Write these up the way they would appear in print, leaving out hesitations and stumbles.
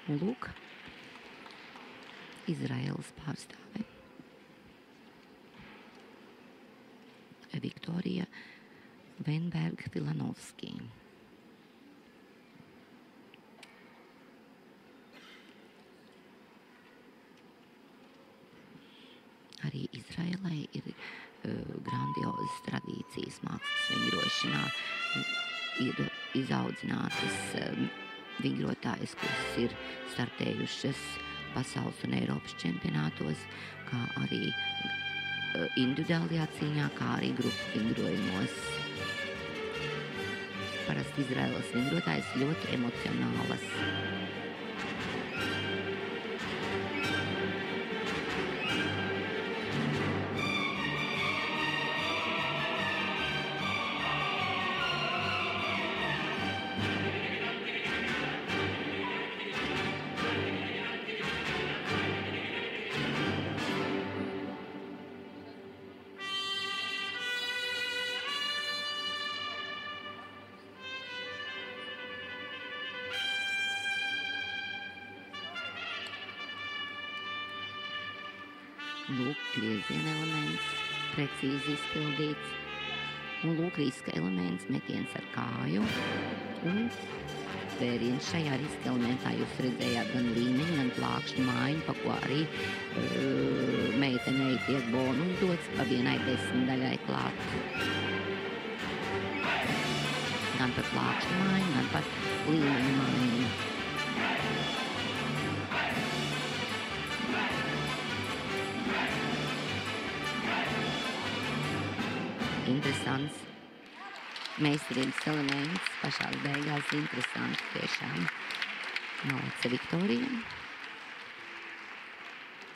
Un lūk, Izraēlas pārstāve Viktorija Veinberga-Filanovski. Arī Izraēlai ir grandiozas tradīcijas mākslas vingrošanā. Ir izaudzinātas vingrotājas, kuras ir startējušas pasaules un Eiropas čempionātos, kā arī individuālajā cīņā, kā arī grupu vingrojumos. Parasti Izraēlas vingrotājas ļoti emocionālas. Lūk, grieziena elements, precīzi izpildīts. Un lūk, riska elements, metiens ar kāju. Un vēriens šajā riska elementā jūs redzējāt gan līmeņu, gan plākšņu mājiņu, pa ko arī meitenei tiek bonus dots pa vienai 10 daļai klāt. Gan par plākšņu mājiņu, gan par līmeņu mājiņu. Interesants meistarības elements, pašās beigās interesanti tiešām. Malce Viktorija,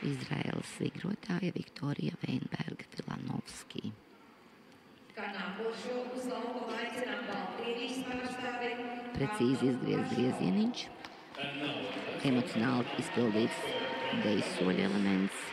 Izraēlas vingrotāja Viktorija Veinberga-Filanovski. Kā nākošo uz laukumu aicinām Baltkrievijas pārstāvi. Precīzi izgriez griezieniņš, emocionāli izpildīts dejas soļa elements,